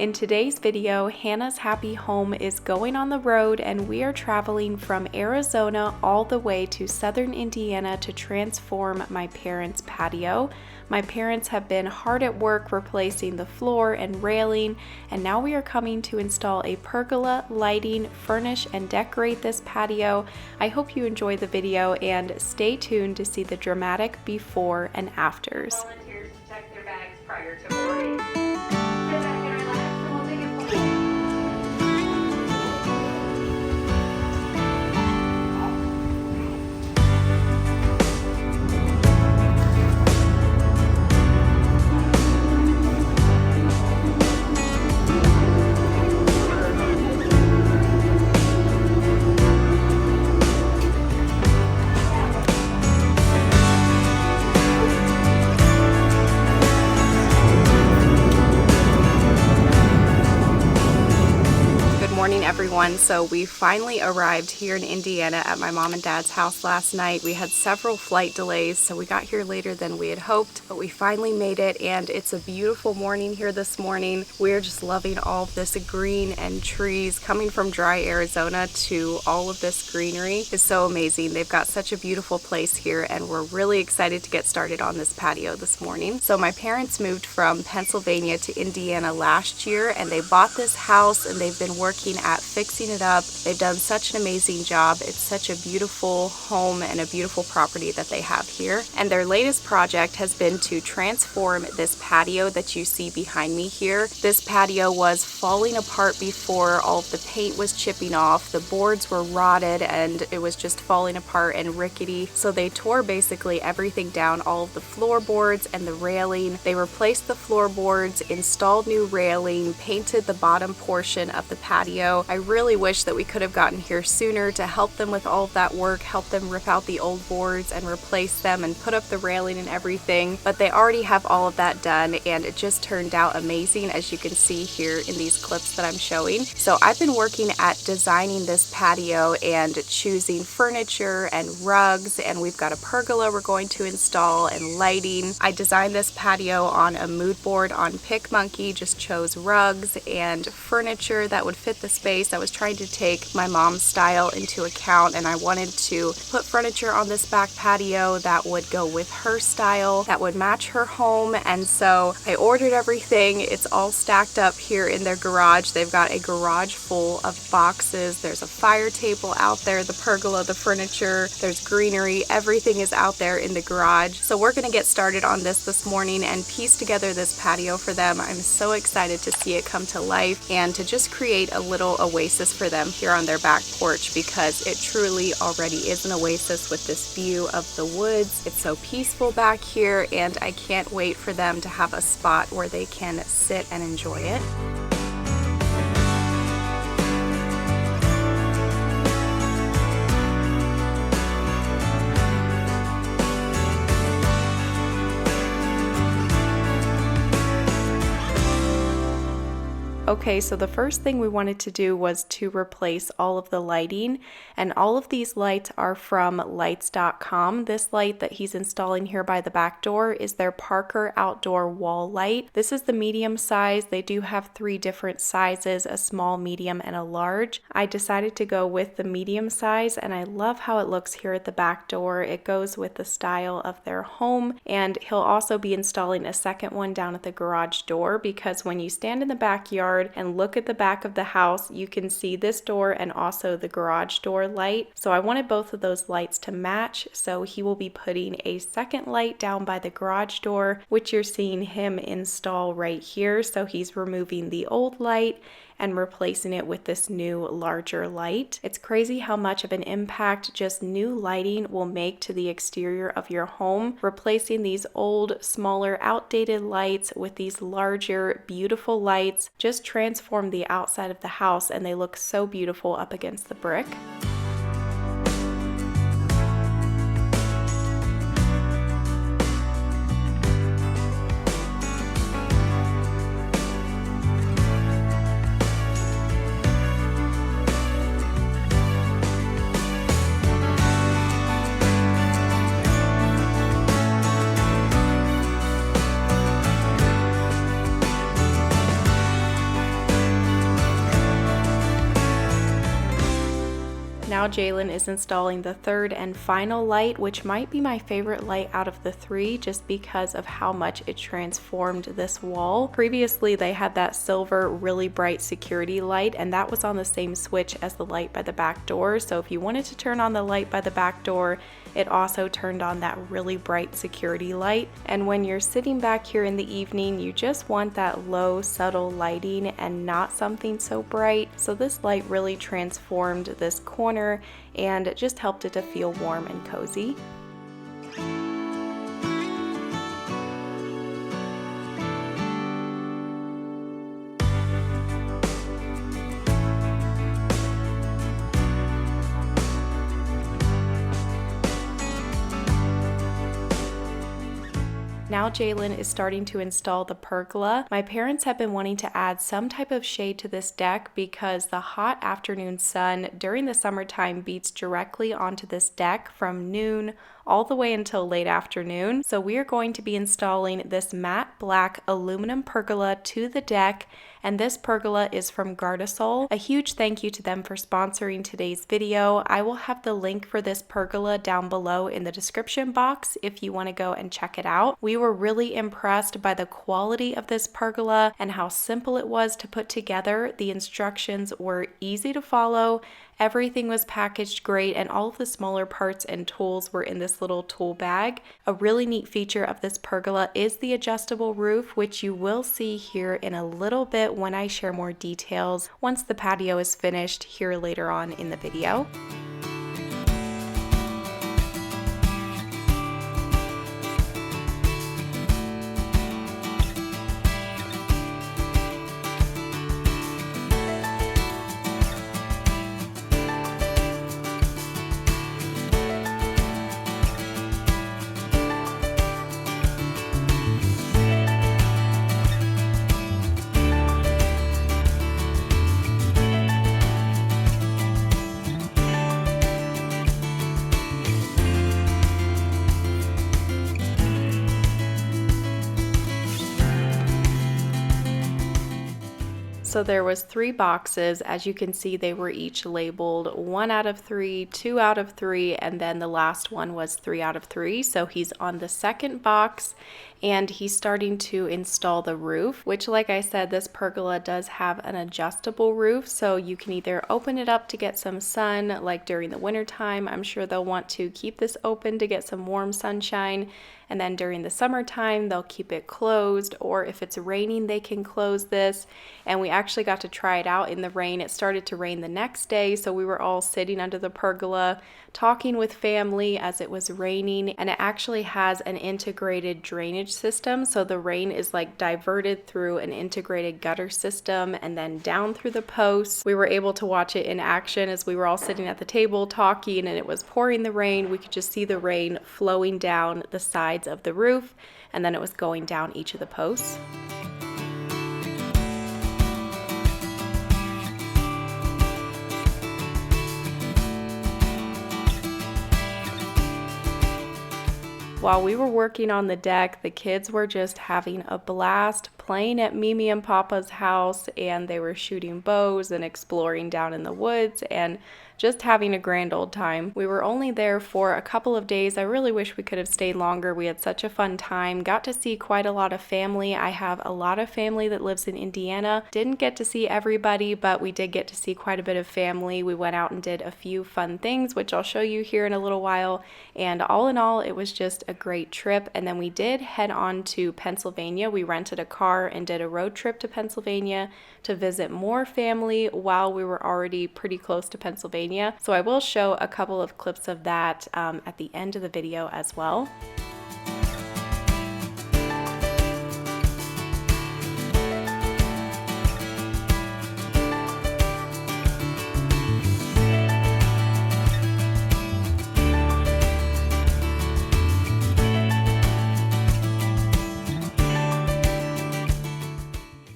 In today's video, Hannah's happy home is going on the road and we are traveling from Arizona all the way to southern Indiana to transform my parents' patio. My parents have been hard at work replacing the floor and railing, and now we are coming to install a pergola, lighting, furnish, and decorate this patio. I hope you enjoy the video and stay tuned to see the dramatic before and afters. Volunteers to check their bags prior to boarding. Sit back and relax, and we'll take it from here. Morning everyone. So we finally arrived here in Indiana at my mom and dad's house last night. We had several flight delays, so we got here later than we had hoped, but we finally made it, and it's a beautiful morning here this morning. We're just loving all of this green and trees. Coming from dry Arizona to all of this greenery is so amazing. They've got such a beautiful place here, and we're really excited to get started on this patio this morning. So my parents moved from Pennsylvania to Indiana last year, and they bought this house and they've been working at fixing it up. They've done such an amazing job. It's such a beautiful home and a beautiful property that they have here. And their latest project has been to transform this patio that you see behind me here. This patio was falling apart before. All of the paint was chipping off. The boards were rotted and it was just falling apart and rickety. So they tore basically everything down, all of the floorboards and the railing. They replaced the floorboards, installed new railing, painted the bottom portion of the patio. I really wish that we could have gotten here sooner to help them with all of that work, help them rip out the old boards and replace them and put up the railing and everything, but they already have all of that done, and it just turned out amazing, as you can see here in these clips that I'm showing. So I've been working at designing this patio and choosing furniture and rugs, and we've got a pergola we're going to install and lighting. I designed this patio on a mood board on PicMonkey, just chose rugs and furniture that would fit the space. I was trying to take my mom's style into account, and I wanted to put furniture on this back patio that would go with her style, that would match her home. And so I ordered everything. It's all stacked up here in their garage. They've got a garage full of boxes. There's a fire table out there, the pergola, the furniture, there's greenery, everything is out there in the garage. So we're gonna get started on this morning and piece together this patio for them. I'm so excited to see it come to life and to just create a little oasis for them here on their back porch, because it truly already is an oasis with this view of the woods. It's so peaceful back here, and I can't wait for them to have a spot where they can sit and enjoy it. Okay, so the first thing we wanted to do was to replace all of the lighting, and all of these lights are from lights.com. This light that he's installing here by the back door is their Parker outdoor wall light. This is the medium size. They do have 3 different sizes, a small, medium, and a large. I decided to go with the medium size, and I love how it looks here at the back door. It goes with the style of their home, and he'll also be installing a second one down at the garage door, because when you stand in the backyard and look at the back of the house, you can see this door and also the garage door light. So I wanted both of those lights to match, so he will be putting a second light down by the garage door, which you're seeing him install right here. So he's removing the old light and replacing it with this new larger light. It's crazy how much of an impact just new lighting will make to the exterior of your home. Replacing these old, smaller, outdated lights with these larger, beautiful lights just transform the outside of the house, and they look so beautiful up against the brick. now Jalen is installing the third and final light, which might be my favorite light out of the three just because of how much it transformed this wall. Previously, they had that silver, really bright security light, and that was on the same switch as the light by the back door. So if you wanted to turn on the light by the back door, it also turned on that really bright security light. And when you're sitting back here in the evening, you just want that low, subtle lighting and not something so bright. So this light really transformed this corner and just helped it to feel warm and cozy. Now Jalen is starting to install the pergola. My parents have been wanting to add some type of shade to this deck because the hot afternoon sun during the summertime beats directly onto this deck from noon all the way until late afternoon. So we are going to be installing this matte black aluminum pergola to the deck, and this pergola is from Gardasol. A huge thank you to them for sponsoring today's video. I will have the link for this pergola down below in the description box if you want to go and check it out. We were really impressed by the quality of this pergola and how simple it was to put together. The instructions were easy to follow. Everything was packaged great, and all of the smaller parts and tools were in this little tool bag. A really neat feature of this pergola is the adjustable roof, which you will see here in a little bit when I share more details once the patio is finished here later on in the video. So there was 3 boxes. As you can see, they were each labeled 1 out of 3, 2 out of 3, and then the last one was 3 out of 3. So he's on the second box and he's starting to install the roof, which, like I said, this pergola does have an adjustable roof. So you can either open it up to get some sun, like during the winter time. I'm sure they'll want to keep this open to get some warm sunshine. And then during the summertime, they'll keep it closed, or if it's raining, they can close this. And we actually got to try it out in the rain. It started to rain the next day, so we were all sitting under the pergola talking with family as it was raining. And it actually has an integrated drainage system, so the rain is like diverted through an integrated gutter system and then down through the posts. We were able to watch it in action as we were all sitting at the table talking, and it was pouring the rain. We could just see the rain flowing down the sides of the roof, and then it was going down each of the posts. While we were working on the deck, the kids were just having a blast playing at Mimi and Papa's house, and they were shooting bows and exploring down in the woods and just having a grand old time. We were only there for a couple of days. I really wish we could have stayed longer. We had such a fun time. Got to see quite a lot of family. I have a lot of family that lives in Indiana. Didn't get to see everybody, but we did get to see quite a bit of family. We went out and did a few fun things, which I'll show you here in a little while. And all in all, it was just a great trip. And then we did head on to Pennsylvania. We rented a car and did a road trip to Pennsylvania to visit more family while we were already pretty close to Pennsylvania. So I will show a couple of clips of that at the end of the video as well.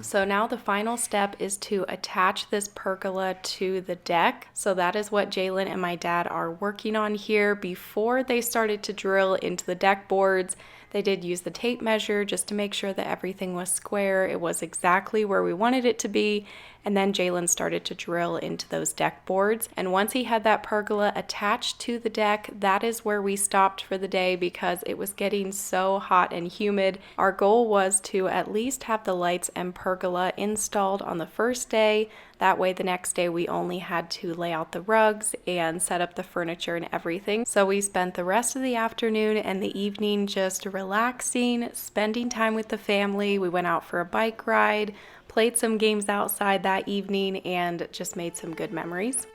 So now the final step is to attach this pergola to the deck. So that is what Jalen and my dad are working on here. Before they started to drill into the deck boards, They did use the tape measure just to make sure that everything was square. It was exactly where we wanted it to be. And then Jalen started to drill into those deck boards. And once he had that pergola attached to the deck, that is where we stopped for the day because it was getting so hot and humid. Our goal was to at least have the lights and pergola installed on the first day. That way the next day we only had to lay out the rugs and set up the furniture and everything. So we spent the rest of the afternoon and the evening just relaxing, spending time with the family. We went out for a bike ride, played some games outside that evening, and just made some good memories.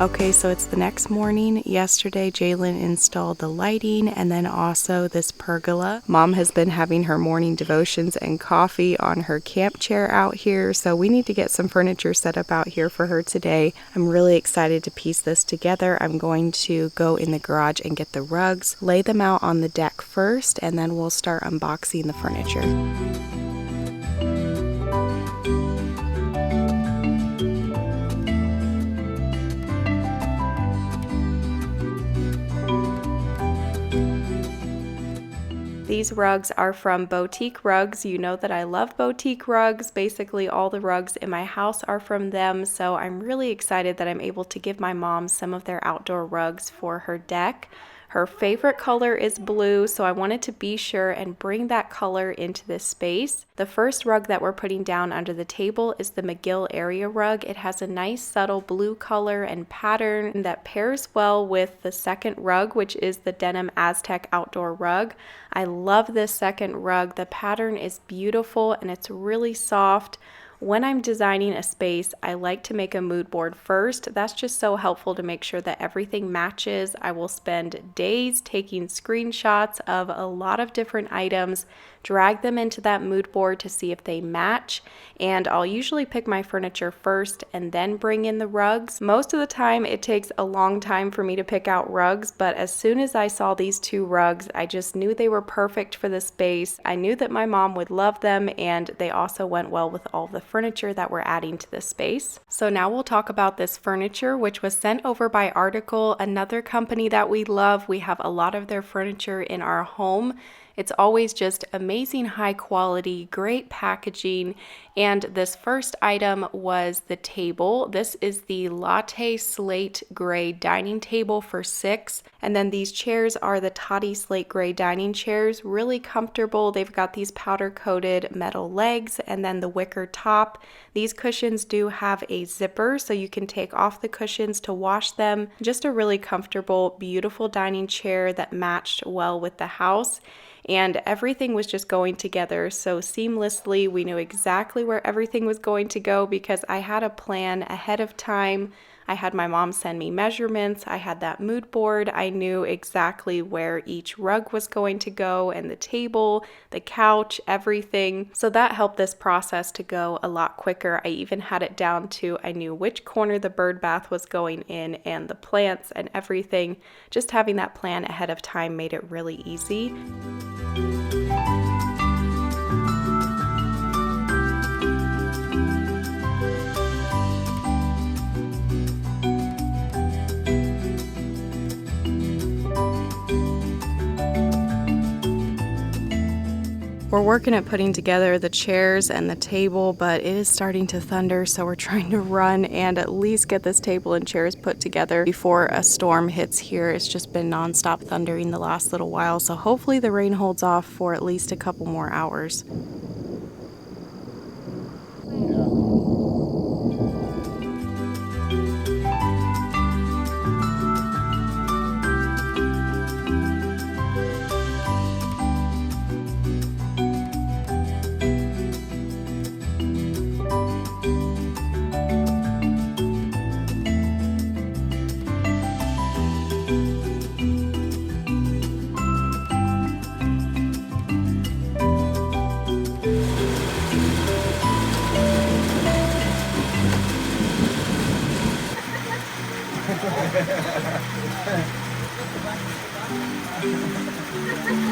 Okay, so it's the next morning. Yesterday, Jalen installed the lighting and then also this pergola. Mom has been having her morning devotions and coffee on her camp chair out here, so we need to get some furniture set up out here for her today. I'm really excited to piece this together. I'm going to go in the garage and get the rugs, lay them out on the deck first, and then we'll start unboxing the furniture. These rugs are from Boutique Rugs. You know that I love Boutique Rugs. Basically all the rugs in my house are from them, so I'm really excited that I'm able to give my mom some of their outdoor rugs for her deck. Her favorite color is blue, so I wanted to be sure and bring that color into this space. The first rug that we're putting down under the table is the McGill area rug. It has a nice subtle blue color and pattern that pairs well with the second rug, which is the denim Aztec outdoor rug. I love this second rug. The pattern is beautiful and it's really soft. When I'm designing a space, I like to make a mood board first. That's just so helpful to make sure that everything matches. I will spend days taking screenshots of a lot of different items, drag them into that mood board to see if they match, and I'll usually pick my furniture first and then bring in the rugs. Most of the time it takes a long time for me to pick out rugs, but as soon as I saw these two rugs, I just knew they were perfect for the space. I knew that my mom would love them, and they also went well with all the furniture that we're adding to this space. So now we'll talk about this furniture, which was sent over by Article, another company that we love. We have a lot of their furniture in our home. It's always just amazing high quality, great packaging. And this first item was the table. This is the latte slate gray dining table for 6. And then these chairs are the toddy slate gray dining chairs, really comfortable. They've got these powder coated metal legs and then the wicker top. These cushions do have a zipper, so you can take off the cushions to wash them. Just a really comfortable, beautiful dining chair that matched well with the house. And everything was just going together so seamlessly. We knew exactly where everything was going to go because I had a plan ahead of time. I had my mom send me measurements. I had that mood board. I knew exactly where each rug was going to go, and the table, the couch, everything. So that helped this process to go a lot quicker. I even had it down to I knew which corner the bird bath was going in and the plants and everything. Just having that plan ahead of time made it really easy. We're working at putting together the chairs and the table, but it is starting to thunder, so we're trying to run and at least get this table and chairs put together before a storm hits here. It's just been nonstop thundering the last little while, so hopefully the rain holds off for at least a couple more hours.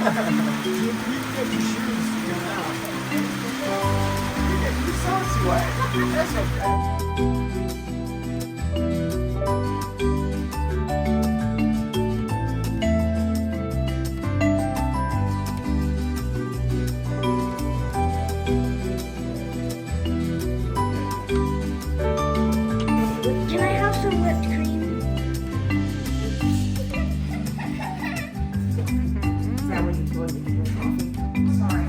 You can get your shoes, you know. You get your socks away. That's okay. Can I have some whipped cream? Is that what you put in your coffee? Sorry.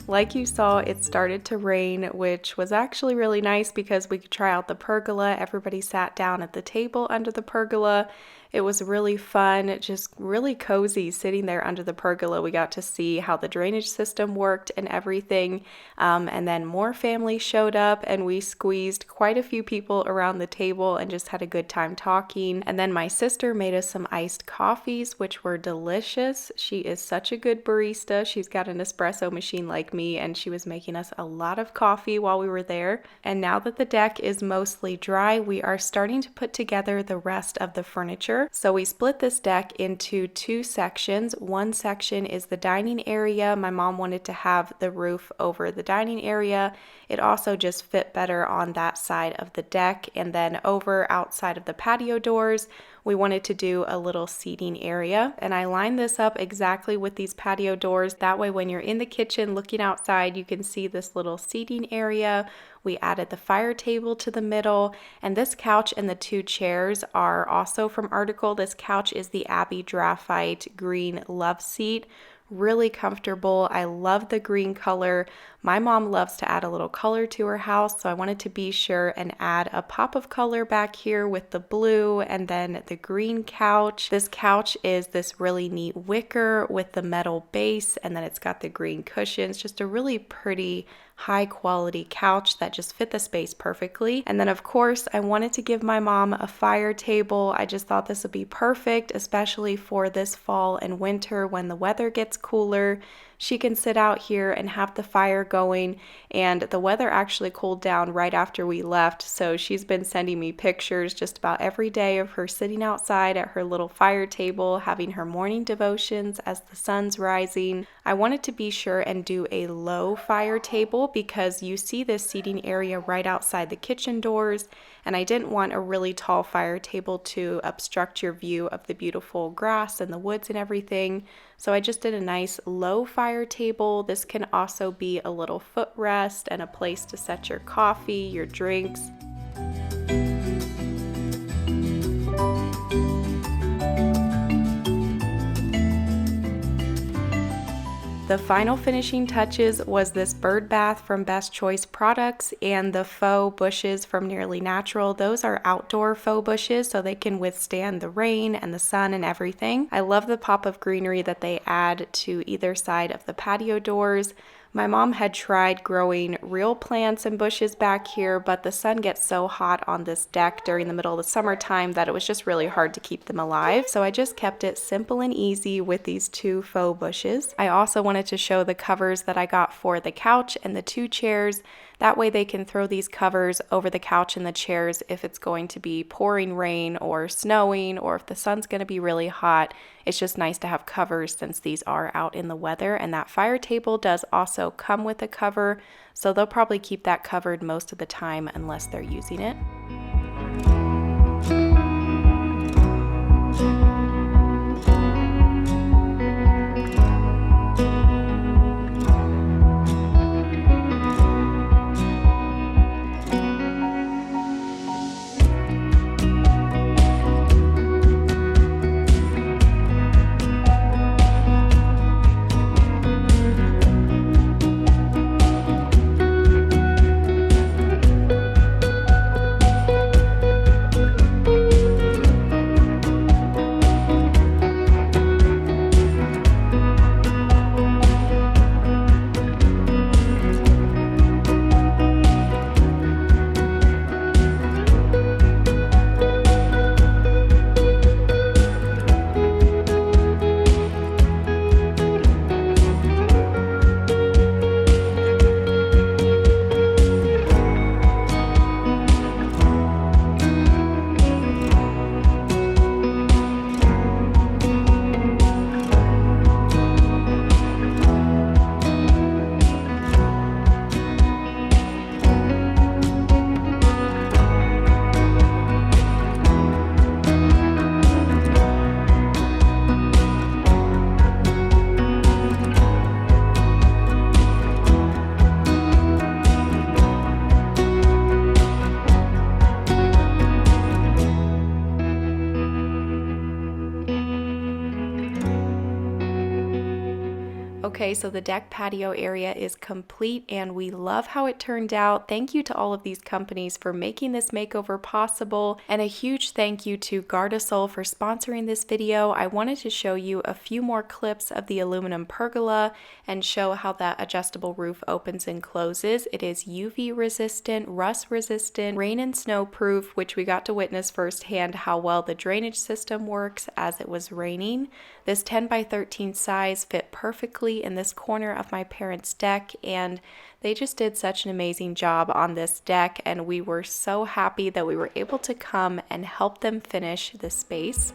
Like you saw, it started to rain, which was actually really nice because we could try out the pergola. Everybody sat down at the table under the pergola. It was really fun, just really cozy sitting there under the pergola. We got to see how the drainage system worked and everything. And then more families showed up and we squeezed quite a few people around the table and just had a good time talking. And then my sister made us some iced coffees, which were delicious. She is such a good barista. She's got an espresso machine like me, and she was making us a lot of coffee while we were there. And now that the deck is mostly dry, we are starting to put together the rest of the furniture. So we split this deck into two sections. One section is the dining area. My mom wanted to have the roof over the dining area. It also just fit better on that side of the deck. And then over outside of the patio doors, we wanted to do a little seating area. And I lined this up exactly with these patio doors. That way when you're in the kitchen looking outside, you can see this little seating area. We added the fire table to the middle, and this couch and the two chairs are also from Article. This couch is the Abbey Graphite Green Love Seat. Really comfortable. I love the green color. My mom loves to add a little color to her house, so I wanted to be sure and add a pop of color back here with the blue and then the green couch. This couch is this really neat wicker with the metal base, and then it's got the green cushions. Just a really pretty high quality couch that just fit the space perfectly. And then of course I wanted to give my mom a fire table. I just thought this would be perfect, especially for this fall and winter when the weather gets cooler. She can sit out here and have the fire going, and the weather actually cooled down right after we left, so she's been sending me pictures just about every day of her sitting outside at her little fire table having her morning devotions as the sun's rising. I wanted to be sure and do a low fire table because you see this seating area right outside the kitchen doors, and I didn't want a really tall fire table to obstruct your view of the beautiful grass and the woods and everything. So I just did a nice low fire table. This can also be a little footrest and a place to set your coffee, your drinks. The final finishing touches was this bird bath from Best Choice Products and the faux bushes from Nearly Natural. Those are outdoor faux bushes, so they can withstand the rain and the sun and everything. I love the pop of greenery that they add to either side of the patio doors. My mom had tried growing real plants and bushes back here, but the sun gets so hot on this deck during the middle of the summertime that it was just really hard to keep them alive. So I just kept it simple and easy with these two faux bushes. I also wanted to show the covers that I got for the couch and the two chairs. That way they can throw these covers over the couch and the chairs if it's going to be pouring rain or snowing, or if the sun's going to be really hot. It's just nice to have covers since these are out in the weather. And that fire table does also come with a cover, so they'll probably keep that covered most of the time unless they're using it. Okay, so the deck patio area is complete and we love how it turned out. Thank you to all of these companies for making this makeover possible, and a huge thank you to Gardasol for sponsoring this video. I wanted to show you a few more clips of the aluminum pergola and show how that adjustable roof opens and closes. It is UV resistant, rust resistant, rain and snow proof, which we got to witness firsthand how well the drainage system works as it was raining. This 10 by 13 size fit perfectly in this corner of my parents' deck, and they just did such an amazing job on this deck, and we were so happy that we were able to come and help them finish this space.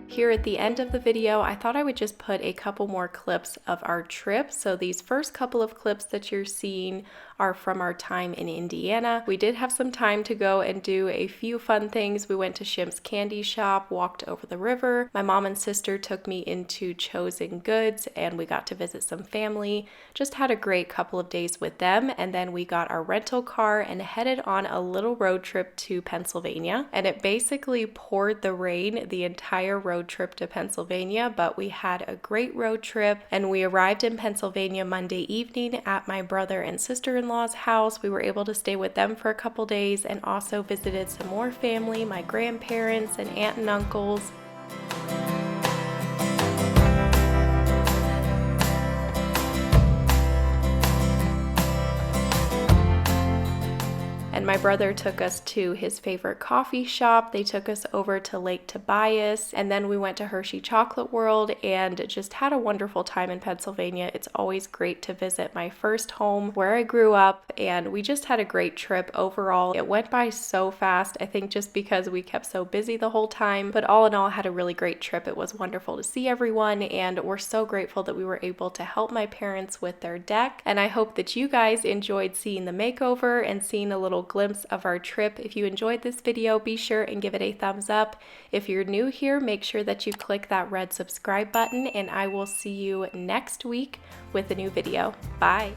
Here at the end of the video, I thought I would just put a couple more clips of our trip. So these first couple of clips that you're seeing are from our time in Indiana. We did have some time to go and do a few fun things. We went to Shim's Candy Shop, walked over the river. My mom and sister took me into Chosen Goods and we got to visit some family. Just had a great couple of days with them, and then we got our rental car and headed on a little road trip to Pennsylvania. And it basically poured the rain the entire road trip to Pennsylvania, but we had a great road trip and we arrived in Pennsylvania Monday evening at my brother and sister-in-law's house. We were able to stay with them for a couple days and also visited some more family, my grandparents and aunt and uncles. And my brother took us to his favorite coffee shop. They took us over to Lake Tobias, and then we went to Hershey Chocolate World and just had a wonderful time in Pennsylvania. It's always great to visit my first home where I grew up, and we just had a great trip overall. It went by so fast, I think just because we kept so busy the whole time, but all in all had a really great trip. It was wonderful to see everyone, and we're so grateful that we were able to help my parents with their deck. And I hope that you guys enjoyed seeing the makeover and seeing a little glimpse of our trip. If you enjoyed this video, be sure and give it a thumbs up. If you're new here, make sure that you click that red subscribe button, and I will see you next week with a new video. Bye!